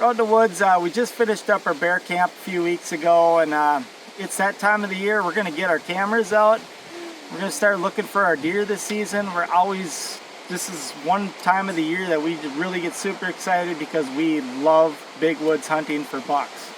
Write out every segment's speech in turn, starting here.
out in the woods. We just finished up our bear camp a few weeks ago, and it's that time of the year. We're gonna get our cameras out. We're gonna start looking for our deer this season. This is one time of the year that we really get super excited because we love big woods hunting for bucks.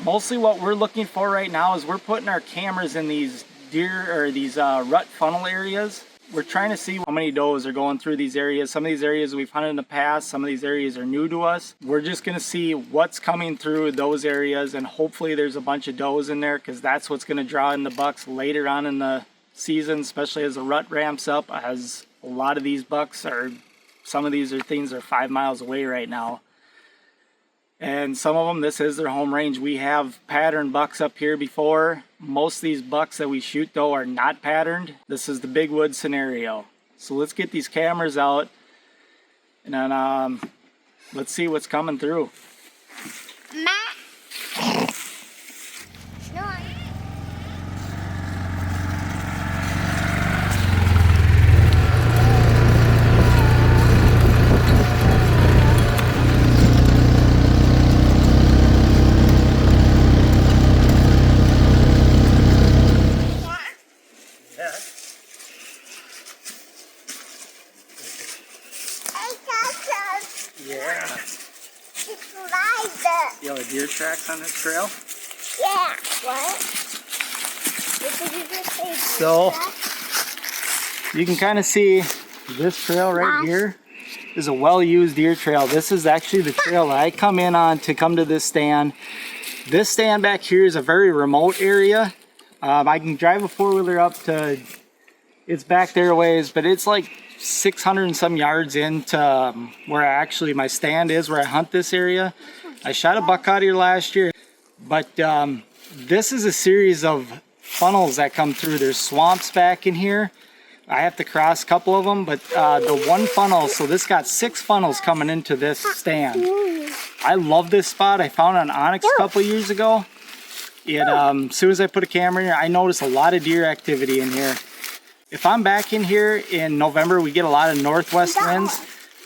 Mostly what we're looking for right now is we're putting our cameras in these deer or these rut funnel areas. We're trying to see how many does are going through these areas. Some of these areas we've hunted in the past, some of these areas are new to us. We're just gonna see what's coming through those areas, and hopefully there's a bunch of does in there, because that's what's gonna draw in the bucks later on in the season, especially as the rut ramps up, as a lot of these bucks are, some of these are things that are 5 miles away right now. And some of them, this is their home range. We have patterned bucks up here before. Most of these bucks that we shoot though are not patterned. This is the big wood scenario. So let's get these cameras out and then let's see what's coming through. You have deer tracks on this trail? Yeah. What? What did you just say? So you can kind of see this trail right here is a well-used deer trail. This is actually the trail that I come in on to come to this stand. This stand back here is a very remote area. I can drive a four-wheeler up to, it's back there a ways, but it's like 600 and some yards into where my stand is, where I hunt this area. I shot a buck out here last year, but this is a series of funnels that come through. There's swamps back in here. I have to cross a couple of them, but the one funnel, so this got 6 funnels coming into this stand. I love this spot. I found it on Onyx a couple years ago. As soon as I put a camera in here, I noticed a lot of deer activity in here. If I'm back in here in November, we get a lot of northwest winds.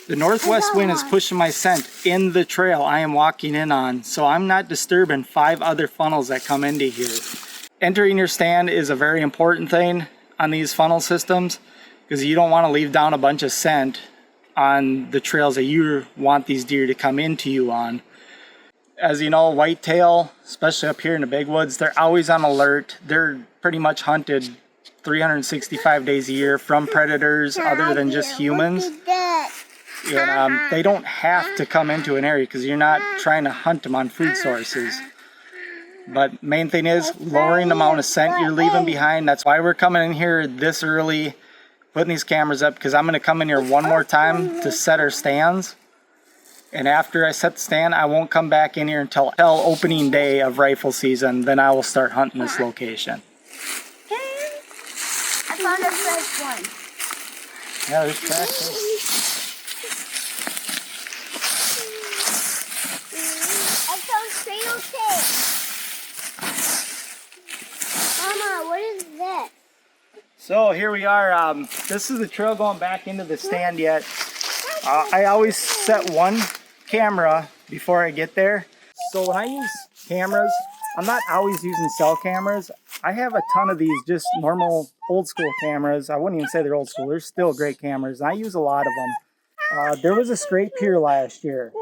The northwest wind is pushing my scent in the trail I am walking in on, so I'm not disturbing 5 other funnels that come into here. Entering your stand is a very important thing on these funnel systems, because you don't want to leave down a bunch of scent on the trails that you want these deer to come into you on. As you know, whitetail, especially up here in the big woods, they're always on alert. They're pretty much hunted 365 days a year from predators other than just humans. And they don't have to come into an area because you're not trying to hunt them on food sources. But main thing is lowering the amount of scent you're leaving behind. That's why we're coming in here this early, putting these cameras up, because I'm going to come in here one more time to set our stands. And after I set the stand, I won't come back in here until opening day of rifle season. Then I will start hunting this location. I found a fresh one. Yeah, there's tracks. Mama, what is that? So here we are. This is the trail going back into the stand yet. I always set one camera before I get there. So when I use cameras, I'm not always using cell cameras. I have a ton of these just normal old school cameras. I wouldn't even say they're old school. They're still great cameras. I use a lot of them. There was a scrape here last year,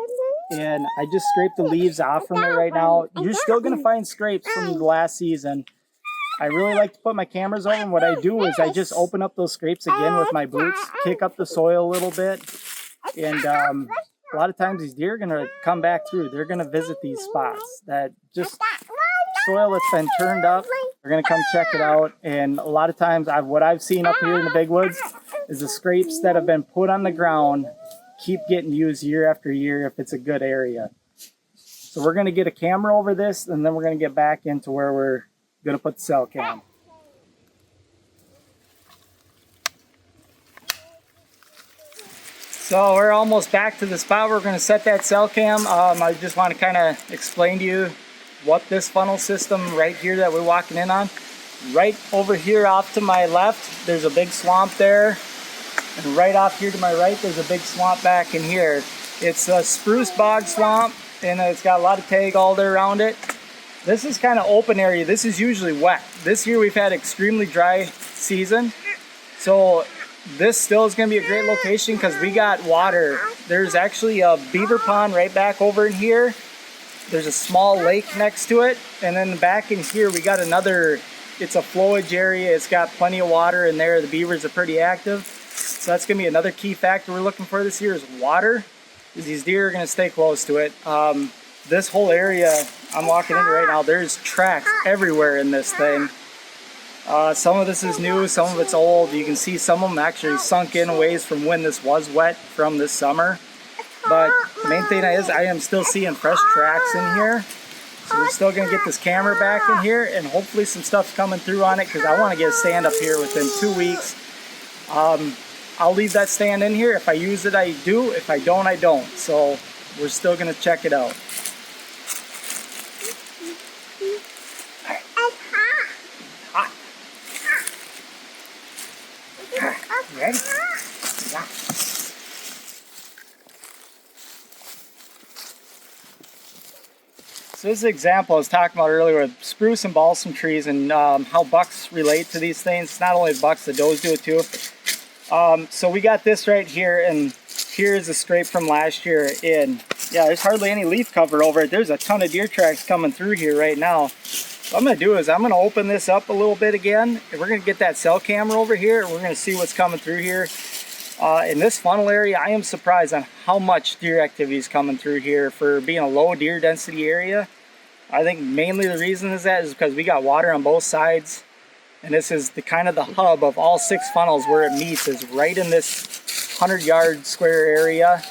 and I just scraped the leaves off from it right now. You're still going to find scrapes from the last season. I really like to put my cameras over, and what I do is I just open up those scrapes again with my boots, kick up the soil a little bit, and a lot of times these deer are going to come back through. They're going to visit these spots that just soil that's been turned up. They're going to come check it out, and a lot of times what I've seen up here in the big woods is the scrapes that have been put on the ground keep getting used year after year if it's a good area. So we're going to get a camera over this, and then we're going to get back into where we're going to put the cell cam. So we're almost back to the spot where we're going to set that cell cam. I just want to kind of explain to you what this funnel system right here that we're walking in on. Right over here off to my left, there's a big swamp there. And right off here to my right, there's a big swamp back in here. It's a spruce bog swamp. and it's got a lot of tag alder around it. This is kind of open area. This is usually wet. This year we've had extremely dry season. So this still is going to be a great location because we got water. There's actually a beaver pond right back over in here. There's a small lake next to it. And then back in here we got another, it's a flowage area. It's got plenty of water in there. The beavers are pretty active. So that's going to be another key factor we're looking for this year is water. These deer are going to stay close to it. This whole area I'm walking into right now, there's tracks everywhere in this thing. Some of this is new, some of it's old. You can see some of them actually sunk in ways from when this was wet from this summer. But the main thing is I am still seeing fresh tracks in here. So we're still going to get this camera back in here and hopefully some stuff's coming through on it because I want to get a stand up here within 2 weeks. I'll leave that stand in here. If I use it, I do. If I don't, I don't. So we're still going to check it out. Ready? Yeah. So this is an example I was talking about earlier with spruce and balsam trees and how bucks relate to these things. It's not only the bucks, the does do it too. So we got this right here, and here's a scrape from last year. And yeah, there's hardly any leaf cover over it. There's a ton of deer tracks coming through here right now. What I'm going to do is I'm going to open this up a little bit again, and we're going to get that cell camera over here, and we're going to see what's coming through here. In this funnel area, I am surprised on how much deer activity is coming through here for being a low deer density area. I think mainly the reason is because we got water on both sides, and this is the kind of the hub of all 6 funnels where it meets is right in this 100-yard square area.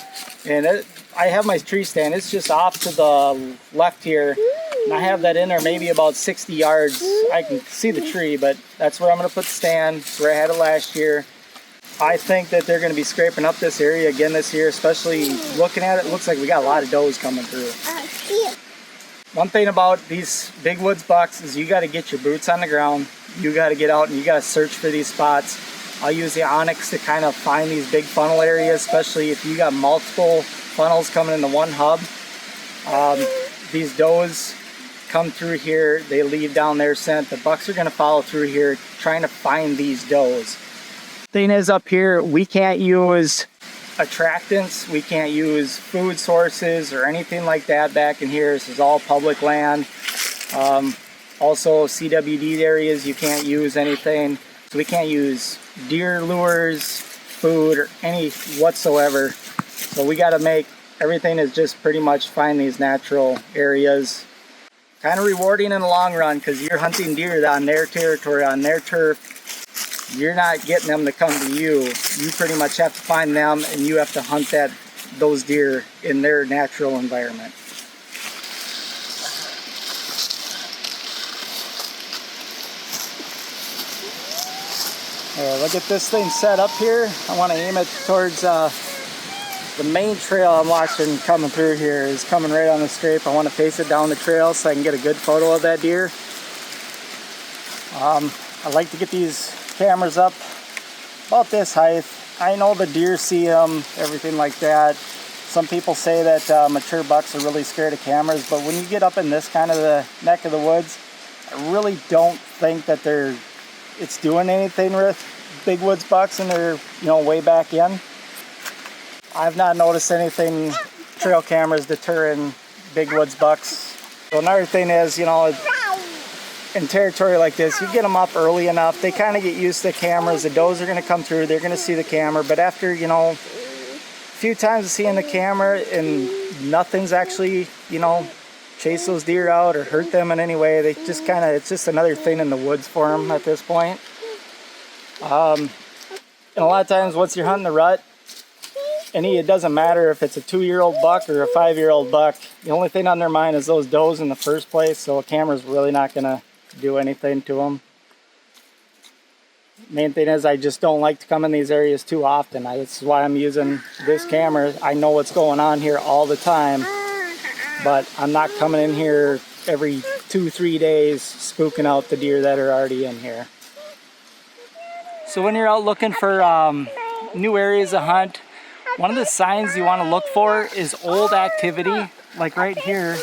And I have my tree stand. It's just off to the left here. And I have that in there maybe about 60 yards. I can see the tree, but that's where I'm going to put the stand. It's where I had it last year. I think that they're going to be scraping up this area again this year, especially looking at it. It looks like we got a lot of does coming through. One thing about these big woods bucks is you got to get your boots on the ground. You got to get out and you got to search for these spots. I'll use the Onyx to kind of find these big funnel areas, especially if you got multiple funnels coming into one hub. These does come through here, they leave down their scent. The bucks are going to follow through here trying to find these does. Thing is, up here we can't use attractants, we can't use food sources or anything like that back in here. This is all public land. Also CWD areas, you can't use anything. So we can't use deer lures, food, or any whatsoever. So we got to make everything is just pretty much find these natural areas. Kind of rewarding in the long run because you're hunting deer on their territory, on their turf. You're not getting them to come to you. You pretty much have to find them, and you have to hunt those deer in their natural environment. Look at this thing set up here. I want to aim it towards the main trail I'm watching coming through here is coming right on the scrape. I want to face it down the trail so I can get a good photo of that deer. I like to get these cameras up about this height. I know the deer see them, everything like that. Some people say that mature bucks are really scared of cameras, but when you get up in this kind of the neck of the woods, I really don't think that it's doing anything with big woods bucks and they're way back in. I've not noticed anything trail cameras deterring big woods bucks. So another thing is, in territory like this, you get them up early enough, they kind of get used to the cameras. The does are going to come through, they're going to see the camera, but after, a few times of seeing the camera and nothing's actually, chase those deer out or hurt them in any way, they just it's just another thing in the woods for them at this point. And a lot of times once you're hunting the rut, it doesn't matter if it's a 2-year-old buck or a 5-year-old buck. The only thing on their mind is those does in the first place, so a camera's really not going to do anything to them. Main thing is I just don't like to come in these areas too often. That's why I'm using this camera. I know what's going on here all the time, but I'm not coming in here every 2-3 days spooking out the deer that are already in here. So when you're out looking for new areas to hunt, one of the signs you want to look for is old activity. like right here,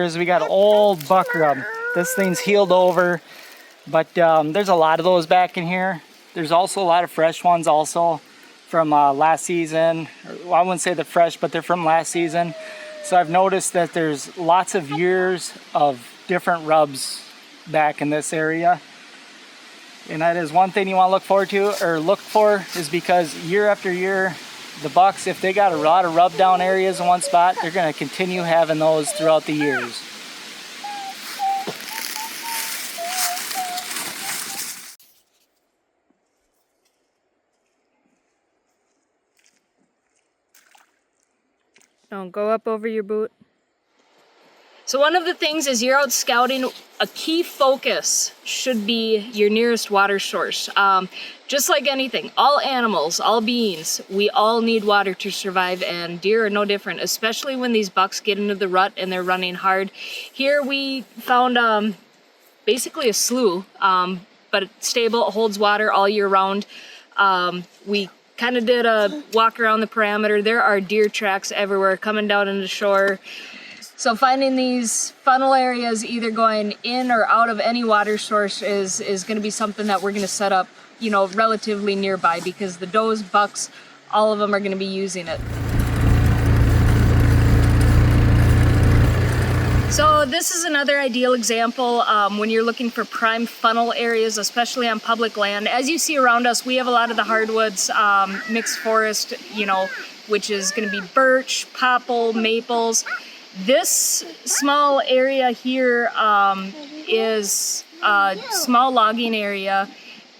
is we got an old buck rub. This thing's healed over, but there's a lot of those back in here. There's also a lot of fresh ones also from last season. Well, I wouldn't say they're fresh, but they're from last season. So I've noticed that there's lots of years of different rubs back in this area. And that is one thing you want to look forward to, or look for, is because year after year, the bucks, if they got a lot of rub down areas in one spot, they're going to continue having those throughout the years. Don't go up over your boot. So one of the things as you're out scouting, a key focus should be your nearest water source. Just like anything, all animals, all beings, we all need water to survive, and deer are no different, especially when these bucks get into the rut and they're running hard. Here we found basically a slough, but it's stable, it holds water all year round. We kind of did a walk around the perimeter. There are deer tracks everywhere coming down into shore. So finding these funnel areas either going in or out of any water source is going to be something that we're going to set up, you know, relatively nearby, because the does, bucks, all of them are going to be using it. So this is another ideal example when you're looking for prime funnel areas, especially on public land. As you see around us, we have a lot of the hardwoods, mixed forest, you know, which is going to be birch, popple, maples. This small area here is a small logging area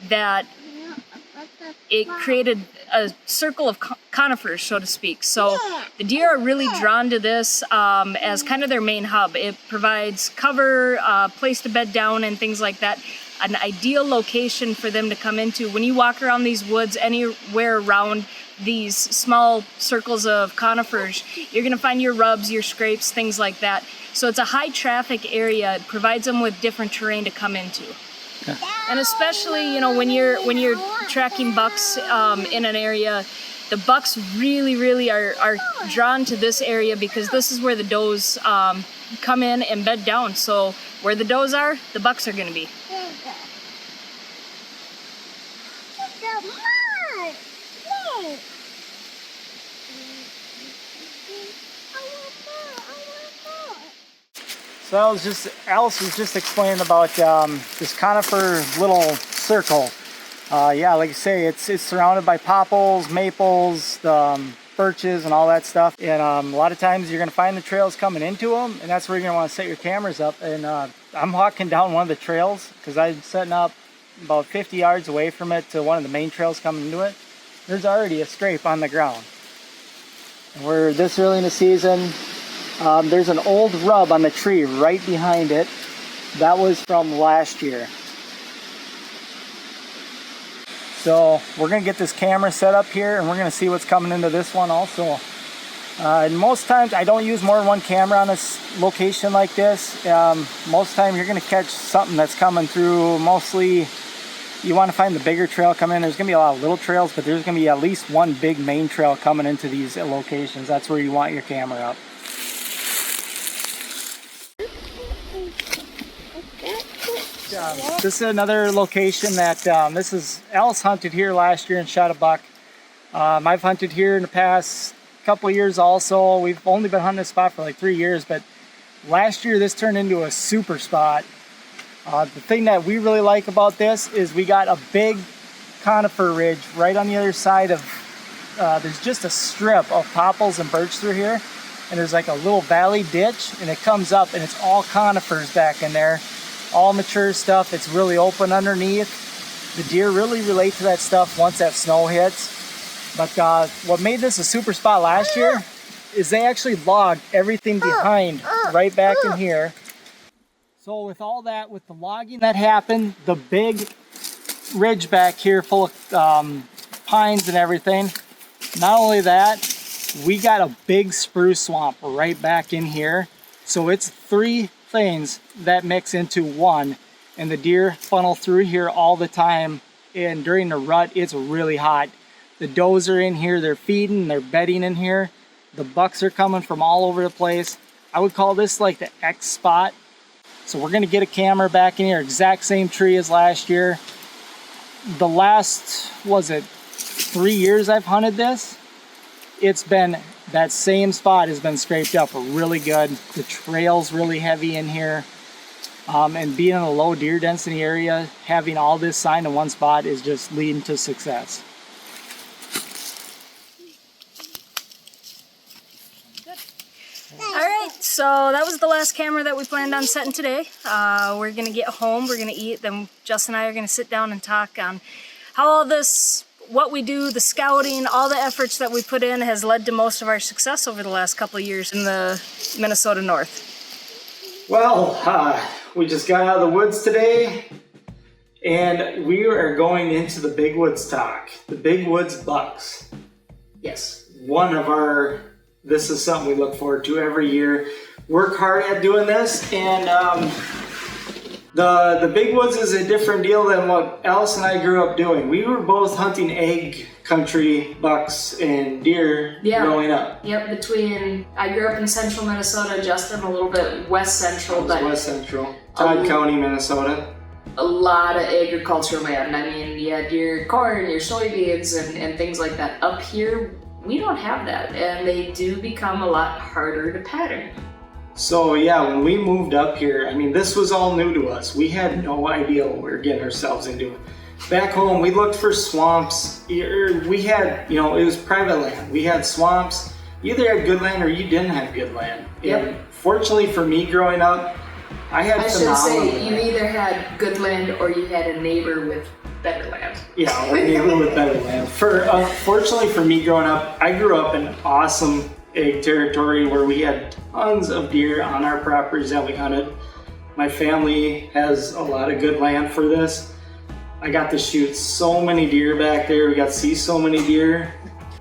that it created a circle of conifers, so to speak. So the deer are really drawn to this as kind of their main hub. It provides cover, place to bed down and things like that. An ideal location for them to come into. When you walk around these woods anywhere around these small circles of conifers, you're going to find your rubs, your scrapes, things like that. So it's a high traffic area. It provides them with different terrain to come into. Yeah. And especially, you know, when you're tracking bucks in an area, the bucks really are drawn to this area because this is where the does come in and bed down. So where the does are, the bucks are going to be. So Alice was just explaining about this conifer little circle. Yeah, like I say, it's surrounded by popples, maples, birches, and all that stuff. And a lot of times you're going to find the trails coming into them, and that's where you're going to want to set your cameras up. And I'm walking down one of the trails because I'm setting up about 50 yards away from it to one of the main trails coming into it. There's already a scrape on the ground. And we're this early in the season. There's an old rub on the tree right behind it. That was from last year. So we're going to get this camera set up here and we're going to see what's coming into this one also. And most times I don't use more than one camera on this location like this. Most time you're going to catch something that's coming through. Mostly you want to find the bigger trail coming in. There's going to be a lot of little trails, but there's going to be at least one big main trail coming into these locations. That's where you want your camera up. This is another location that Alice hunted here last year and shot a buck. I've hunted here in the past couple of years also. We've only been hunting this spot for like 3 years, but last year this turned into a super spot. The thing that we really like about this is we got a big conifer ridge right on the other side of, there's just a strip of popples and birch through here, and there's like a little valley ditch, and it comes up and it's all conifers back in there. All mature stuff. It's really open underneath. The deer really relate to that stuff once that snow hits. But what made this a super spot last year is they actually logged everything behind right back in here. So with all that, with the logging that happened, the big ridge back here full of pines and everything, not only that, we got a big spruce swamp right back in here. So it's 3 things that mix into one, and the deer funnel through here all the time. And during the rut, it's really hot. The does are in here, they're feeding, they're bedding in here. The bucks are coming from all over the place. I would call this like the X spot. So we're gonna get a camera back in here, exact same tree as last year. The last, was it 3 years I've hunted this? It's been, that same spot has been scraped up really good. The trail's really heavy in here. And being in a low deer density area, having all this sign in one spot is just leading to success. Alright, so that was the last camera that we planned on setting today. We're gonna get home, we're gonna eat, then Justin and I are gonna sit down and talk on how all this, what we do, the scouting, all the efforts that we put in has led to most of our success over the last couple of years in the Minnesota North. Well, we just got out of the woods today and we are going into the Big Woods talk. The Big Woods bucks. Yes, this is something we look forward to every year. Work hard at doing this, and the Big Woods is a different deal than what Alice and I grew up doing. We were both hunting egg country bucks and deer growing up. Yep, I grew up in central Minnesota, Justin a little bit west central. West central, Todd County, Minnesota. A lot of agricultural land. I mean, you had your corn, your soybeans, and things like that. Up here, we don't have that, and they do become a lot harder to pattern. So yeah, when we moved up here, I mean, this was all new to us. We had no idea what we were getting ourselves into. Back home, we looked for swamps. We had, it was private land. We had swamps. You either had good land or you didn't have good land. Yep. And fortunately for me growing up, I should say, you either had good land or you had a neighbor with better land. Yeah, a neighbor with better land. Fortunately for me growing up, I grew up in awesome egg territory where we had tons of deer on our properties that we hunted. My family has a lot of good land for this. I got to shoot so many deer back there. We got to see so many deer.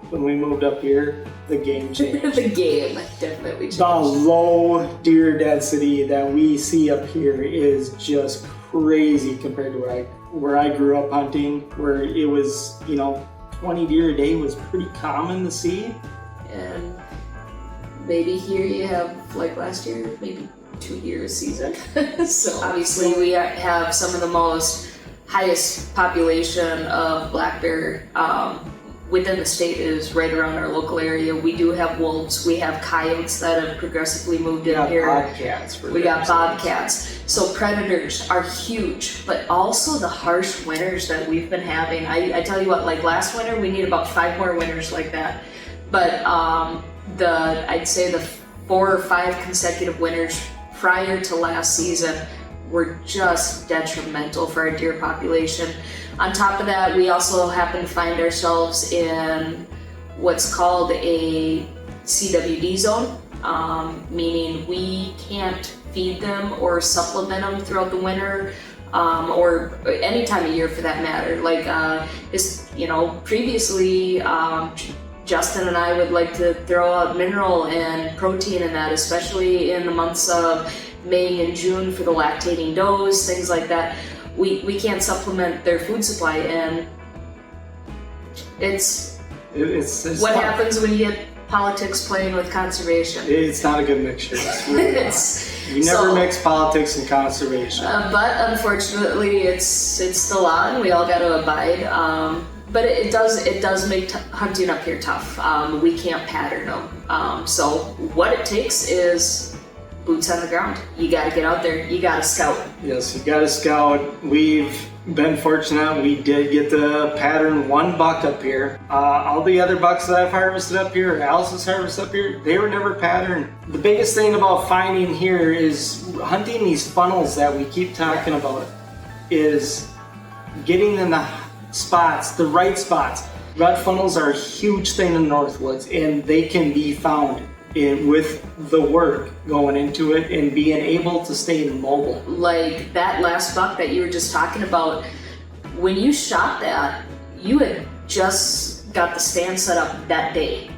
When we moved up here, the game changed. The game definitely changed. The low deer density that we see up here is just crazy compared to where I grew up hunting, where it was, 20 deer a day was pretty common to see. And maybe here you have, like last year, maybe 2 deer a season. So obviously we have some of the highest population of black bear within the state is right around our local area. We do have wolves, we have coyotes that have progressively moved in here. We got bobcats. So predators are huge, but also the harsh winters that we've been having. I tell you what, like last winter, we need about 5 more winters like that. But I'd say the 4 or 5 consecutive winters prior to last season were just detrimental for our deer population. On top of that, we also happen to find ourselves in what's called a CWD zone, meaning we can't feed them or supplement them throughout the winter, or any time of year for that matter. Like, previously, Justin and I would like to throw out mineral and protein in that, especially in the months of May and June for the lactating does, things like that. We can't supplement their food supply, and it's what tough. Happens when you get politics playing with conservation. It's not a good mixture. It's really you never mix politics and conservation. But unfortunately, it's the law, and we all got to abide. But it does make hunting up here tough. We can't pattern them. So what it takes is boots on the ground. You got to get out there. You got to scout. Yes, you got to scout. We've been fortunate. We did get to pattern 1 buck up here. All the other bucks that I've harvested up here, or Alice has harvested up here, they were never patterned. The biggest thing about finding here is hunting these funnels that we keep talking about, is getting in the spots, the right spots. Rut funnels are a huge thing in the Northwoods, and they can be found with the work going into it and being able to stay mobile. Like that last buck that you were just talking about, when you shot that, you had just got the stand set up that day.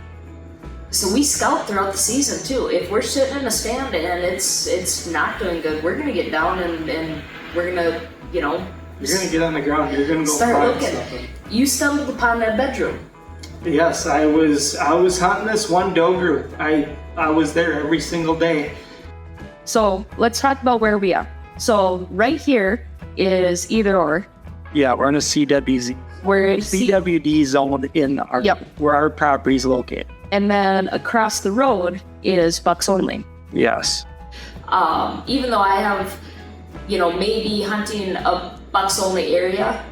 So we scout throughout the season too. If we're sitting in a stand and it's not doing good, we're gonna get down and we're gonna, You're gonna get on the ground, you're gonna go start find looking. something. You stumbled upon that bedroom. Yes, I was hunting this one doe group. I was there every single day. So let's talk about where we are. So right here is either or. Yeah, we're in a CWZ. We're in CWD zone in our where our property is located. And then across the road is bucks only. Yes. Even though I have, maybe hunting a bucks only area,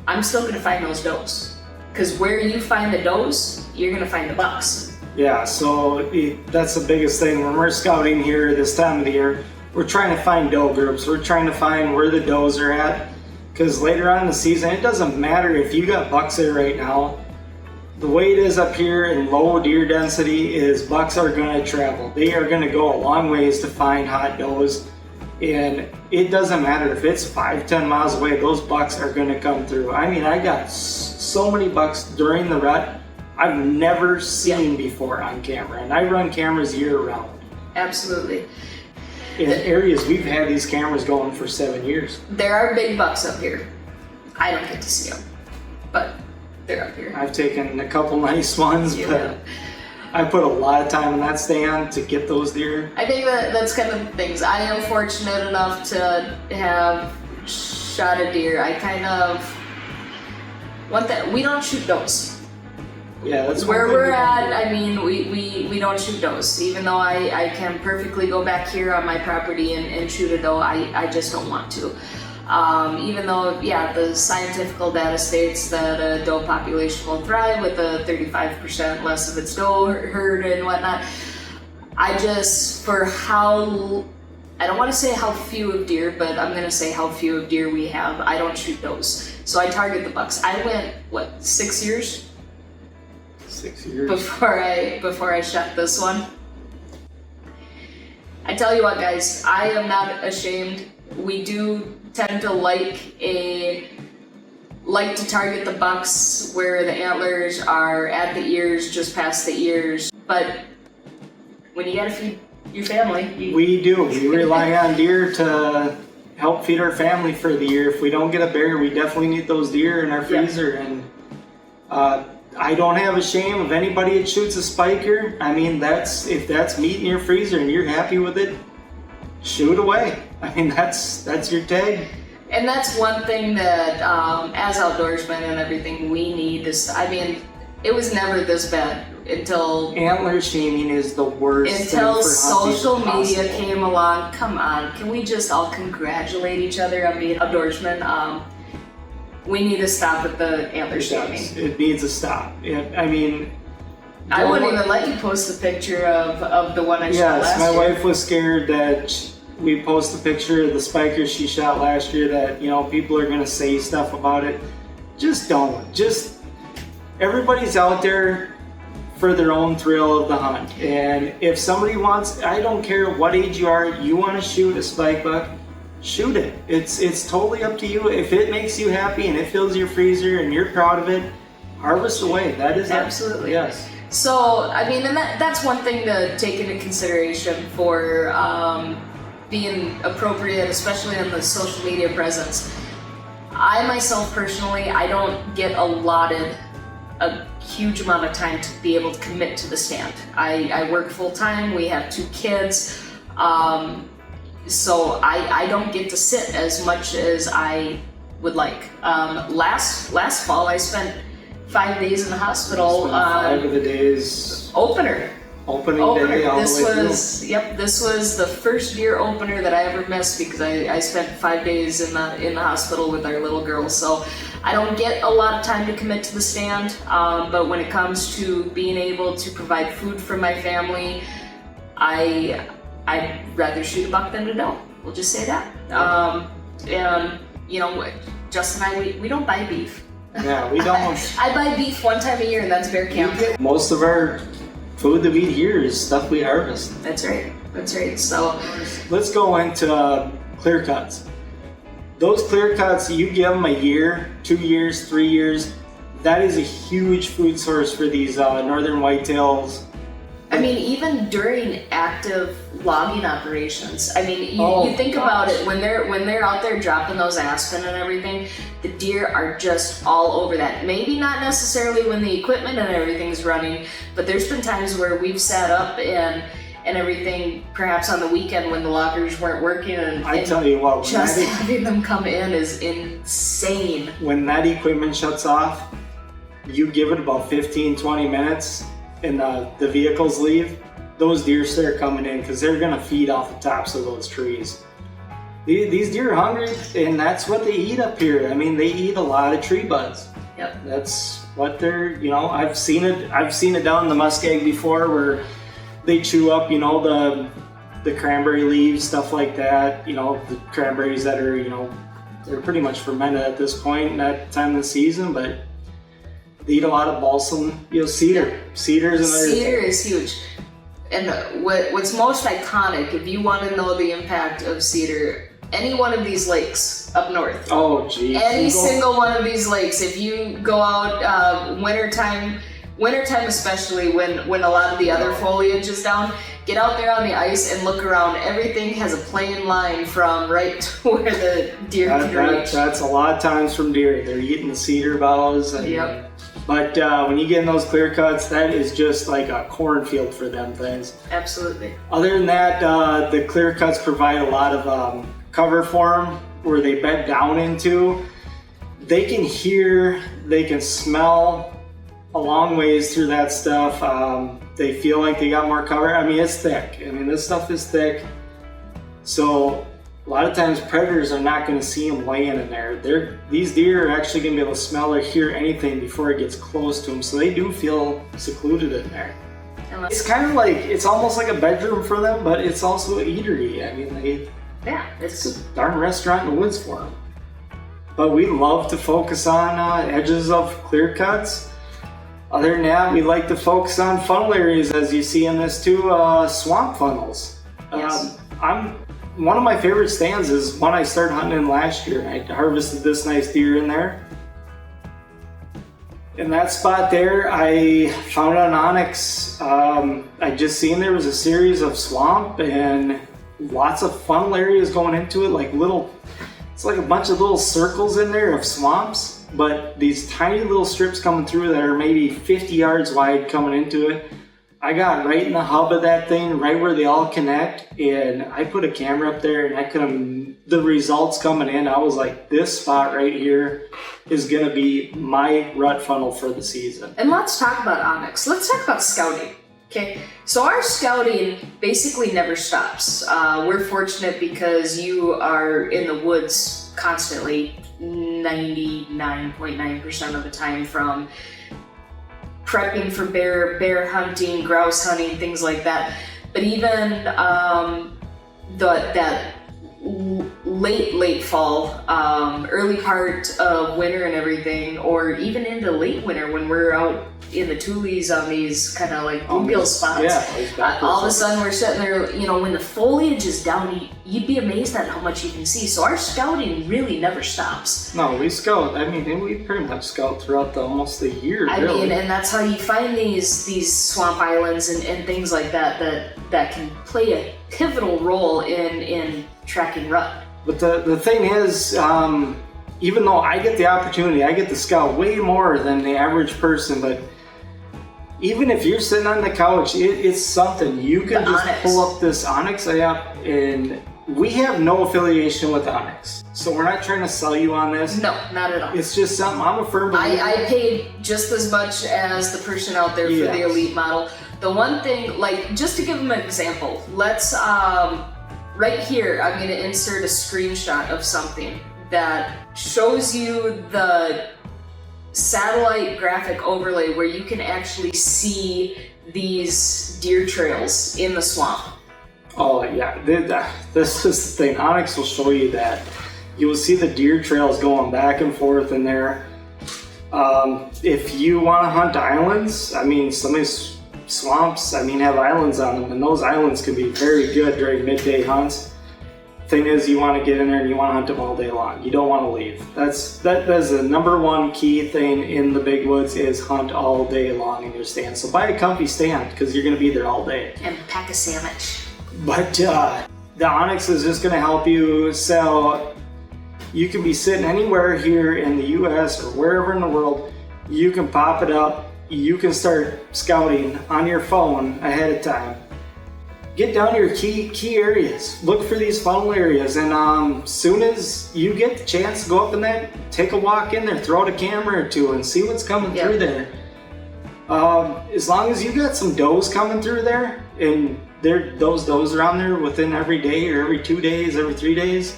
I'm still gonna find those does. Because where you find the does, you're gonna find the bucks. Yeah, so that's the biggest thing. When we're scouting here this time of the year, we're trying to find doe groups. We're trying to find where the does are at. Because later on in the season, it doesn't matter if you got bucks there right now. The way it is up here in low deer density is bucks are gonna travel. They are gonna go a long ways to find hot does. And it doesn't matter if it's 5-10 miles away, those bucks are gonna come through. I mean, I got so many bucks during the rut I've never seen before on camera. And I run cameras year round. Absolutely. In areas we've had these cameras going for 7 years. There are big bucks up here. I don't get to see them, but they're up here. I've taken a couple nice ones, but I put a lot of time in that stand to get those deer. I think that's kind of the things. I am fortunate enough to have shot a deer. I kind of want that. We don't shoot does. Yeah, that's where we're at. I mean, we don't shoot does. Even though I can perfectly go back here on my property and shoot a doe, I just don't want to. Even though, the scientific data states that a doe population will thrive with a 35% less of its doe herd and whatnot. I just, I don't want to say how few of deer, but I'm going to say how few of deer we have. I don't shoot does. So I target the bucks. I went, 6 years? 6 years. Before I shot this one. I tell you what, guys, I am not ashamed. We do tend to like to target the bucks where the antlers are at the ears, just past the ears. But when you gotta feed your family, we do. We rely on deer to help feed our family for the year. If we don't get a bear, we definitely need those deer in our freezer. And I don't have a shame of anybody that shoots a spiker. I mean, if that's meat in your freezer and you're happy with it, shoot away. I mean, that's your tag. And that's one thing that, as outdoorsmen and everything, we need is, I mean, it was never this bad until... Antler shaming is the worst until thing for social hunting media came along. Come on, can we just all congratulate each other on being outdoorsmen? We need to stop with the antler shaming. It needs to stop. I mean... I wouldn't even let you post a picture of the one I shot last year. Yes, my wife was scared that we post a picture of the spiker she shot last year that, people are going to say stuff about it. Just don't. Everybody's out there for their own thrill of the hunt. And if somebody wants, I don't care what age you are, you want to shoot a spike buck, shoot it. It's totally up to you. If it makes you happy and it fills your freezer and you're proud of it, harvest away. That is absolutely. Yes. So, I mean, and that's one thing to take into consideration for being appropriate, especially on the social media presence. I myself personally, I don't get allotted a huge amount of time to be able to commit to the stand. I work full time, we have 2 kids, so I don't get to sit as much as I would like. Last fall I spent 5 days in the hospital. 5 of the days. Opening day all the way through. This was the first deer opener that I ever missed because I spent 5 days in the hospital with our little girl. So I don't get a lot of time to commit to the stand, but when it comes to being able to provide food for my family, I'd rather shoot a buck than a doe. We'll just say that. And Justin and I, we don't buy beef. Yeah, we don't. I buy beef one time a year, and that's bear camp. Most of our food that we eat here is stuff we harvest. That's right. So let's go into clear cuts. Those clear cuts, you give them a year, 2 years, 3 years. That is a huge food source for these northern whitetails. I mean, even during active logging operations. I mean, you think about it, when they're out there dropping those aspen and everything, the deer are just all over that. Maybe not necessarily when the equipment and everything's running, but there's been times where we've sat up and everything, perhaps on the weekend when the lockers weren't working, and I tell you what, just having them come in is insane. When that equipment shuts off, you give it about 15-20 minutes and the vehicles leave, those deer start coming in because they're gonna feed off the tops of those trees. These deer are hungry, and that's what they eat up here. I mean, they eat a lot of tree buds. Yep. That's what they're, I've seen it down in the muskeg before where they chew up, the cranberry leaves, stuff like that. The cranberries that are, they're pretty much fermented at this point in that time of the season, but they eat a lot of balsam, cedar. Yep. Cedar is huge. And what's most iconic, if you want to know the impact of cedar, any one of these lakes up north. Oh, geez. Any single one of these lakes, if you go out wintertime especially when a lot of the other foliage is down, get out there on the ice and look around. Everything has a plain line from right to where the deer can reach. That's a lot of times from deer. They're eating the cedar boughs. Yep. But when you get in those clear cuts, that is just like a cornfield for them things. Absolutely. Other than that, the clear cuts provide a lot of cover for them where they bed down into. They can hear, they can smell a long ways through that stuff. They feel like they got more cover. I mean, it's thick. I mean, this stuff is thick. So a lot of times predators are not going to see them laying in there. These deer are actually going to be able to smell or hear anything before it gets close to them. So they do feel secluded in there. It's kind of like, it's almost like a bedroom for them, but it's also an eatery. I mean, it's a darn restaurant in the woods for them. But we love to focus on edges of clear cuts. Other than that, we like to focus on funnel areas, as you see in this too, swamp funnels. Yes. One of my favorite stands is one I started hunting in last year. I harvested this nice deer in there. In that spot there, I found an onyx. I just seen there was a series of swamp and lots of funnel areas going into it, it's like a bunch of little circles in there of swamps, but these tiny little strips coming through that are maybe 50 yards wide coming into it. I got right in the hub of that thing, right where they all connect, and I put a camera up there, and the results coming in, I was like, this spot right here is gonna be my rut funnel for the season. And let's talk about onyx. Let's talk about scouting. Okay, so our scouting basically never stops. We're fortunate because you are in the woods constantly, 99.9% of the time, from prepping for bear hunting, grouse hunting, things like that. But even that late fall, early part of winter and everything, or even into late winter when we're out in the tules on these kind of like bluegill spots. All of a sudden we're sitting there, when the foliage is down, you'd be amazed at how much you can see. So our scouting really never stops. No, we scout. I mean, we pretty much scout throughout almost the year. I mean, and that's how you find these swamp islands and things like that can play a pivotal role in tracking rut. But the thing is, even though I get the opportunity, I get to scout way more than the average person, but even if you're sitting on the couch, it's something. You can just pull up this onyx app, and we have no affiliation with onyx. So we're not trying to sell you on this. No, not at all. It's just something I'm a firm believer. I paid just as much as the person out there for the elite model. The one thing, just to give them an example, let's, right here, I'm gonna insert a screenshot of something that shows you the satellite graphic overlay where you can actually see these deer trails in the swamp. Oh yeah, this is the thing. Onyx will show you that. You will see the deer trails going back and forth in there. If you want to hunt islands, I mean, some of these swamps, have islands on them, and those islands can be very good during midday hunts. Thing is, you want to get in there and you want to hunt them all day long. You don't want to leave. That is the number one key thing in the big woods, is hunt all day long in your stand. So buy a comfy stand because you're going to be there all day. And pack a sandwich. But the Onyx is just gonna help you, so you can be sitting anywhere here in the US or wherever in the world. You can pop it up, you can start scouting on your phone ahead of time. Get down to your key areas, look for these funnel areas, and soon as you get the chance to go up in that, take a walk in there, throw out a camera or two and see what's coming through there. As long as you got some does coming through there, and those does are on there within every day or every 2 days, every 3 days,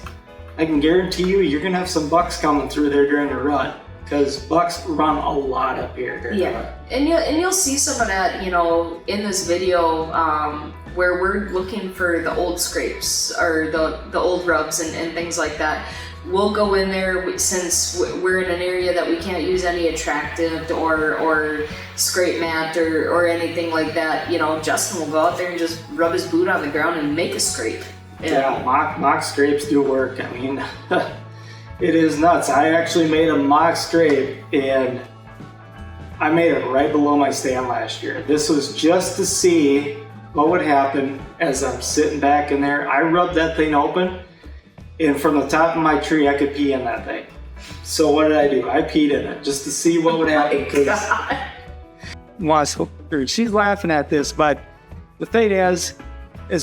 I can guarantee you're gonna have some bucks coming through there during the rut, because bucks run a lot up here during the rut. And you'll see some of that, you know, in this video, where we're looking for the old scrapes or the old rubs and things like that. We'll go in there, since we're in an area that we can't use any attractant or scrape mat or anything like that. You know, Justin will go out there and just rub his boot on the ground and make a scrape. Yeah, mock scrapes do work. I mean, it is nuts. I actually made a mock scrape, and I made it right below my stand last year. This was just to see what would happen as I'm sitting back in there. I rubbed that thing open, and from the top of my tree, I could pee in that thing. So what did I do? I peed in it just to see what would happen. She's laughing at this, but the thing is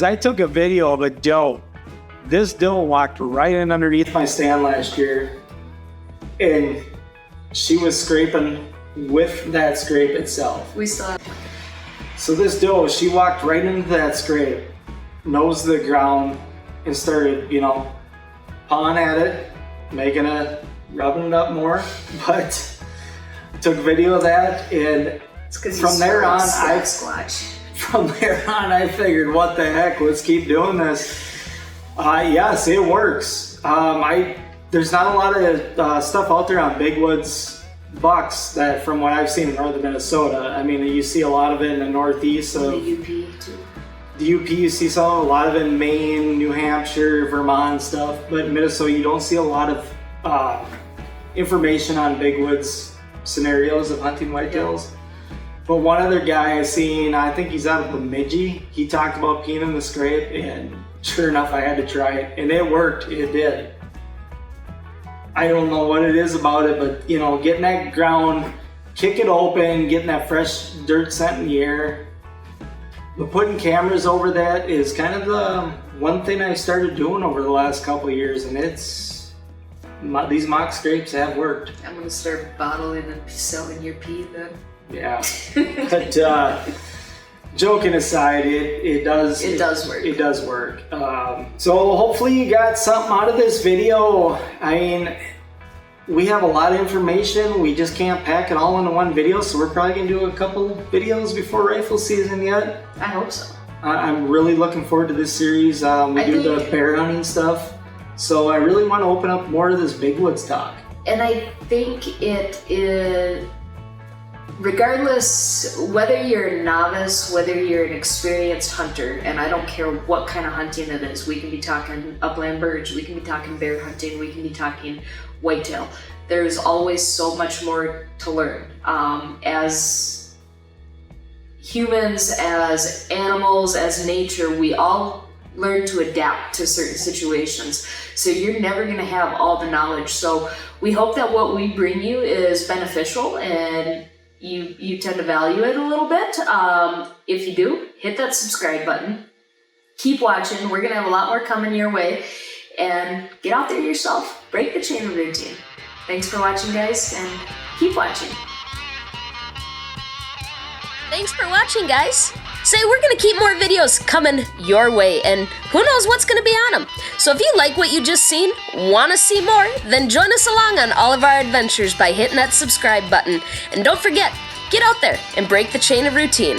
I took a video of a doe. This doe walked right in underneath my stand last year, and she was scraping with that scrape itself. We still have. So this doe, she walked right into that scrape, nose to the ground, and started, you know, pawing at it, rubbing it up more. But took video of that, and from there on, I figured, what the heck, let's keep doing this. Yes, it works. There's not a lot of stuff out there on big woods bucks that, from what I've seen in northern Minnesota. I mean, you see a lot of it in the northeast. The UP too. The UP, you see a lot of it in Maine, New Hampshire, Vermont stuff, but in Minnesota you don't see a lot of information on big woods scenarios of hunting whitetails. Yeah. But one other guy I seen, I think he's out of Bemidji, he talked about peeing in the scrape, and sure enough I had to try it, and it worked, it did. I don't know what it is about it, but you know, getting that ground, kick it open, getting that fresh dirt scent in the air. But putting cameras over that is kind of the one thing I started doing over the last couple of years, and these mock scrapes have worked. I'm gonna start bottling and selling your pee then. Yeah, but joking aside, it does work. It does work. So hopefully you got something out of this video. I mean, we have a lot of information. We just can't pack it all into one video, so we're probably gonna do a couple videos before rifle season yet. I hope so. I'm really looking forward to this series. We do the bear hunting stuff, so I really want to open up more of this big woods talk. And I think it is, regardless whether you're a novice, whether you're an experienced hunter, and I don't care what kind of hunting it is, we can be talking upland birds, we can be talking bear hunting, we can be talking whitetail. There's always so much more to learn. As humans, as animals, as nature, we all learn to adapt to certain situations. So you're never gonna have all the knowledge. So we hope that what we bring you is beneficial and you tend to value it a little bit. If you do, hit that subscribe button. Keep watching. We're gonna have a lot more coming your way. And get out there yourself. Break the chain of routine. Thanks for watching, guys, and keep watching. Thanks for watching, guys. Say, we're gonna keep more videos coming your way, and who knows what's gonna be on them. So if you like what you just seen, wanna see more, then join us along on all of our adventures by hitting that subscribe button. And don't forget, get out there and break the chain of routine.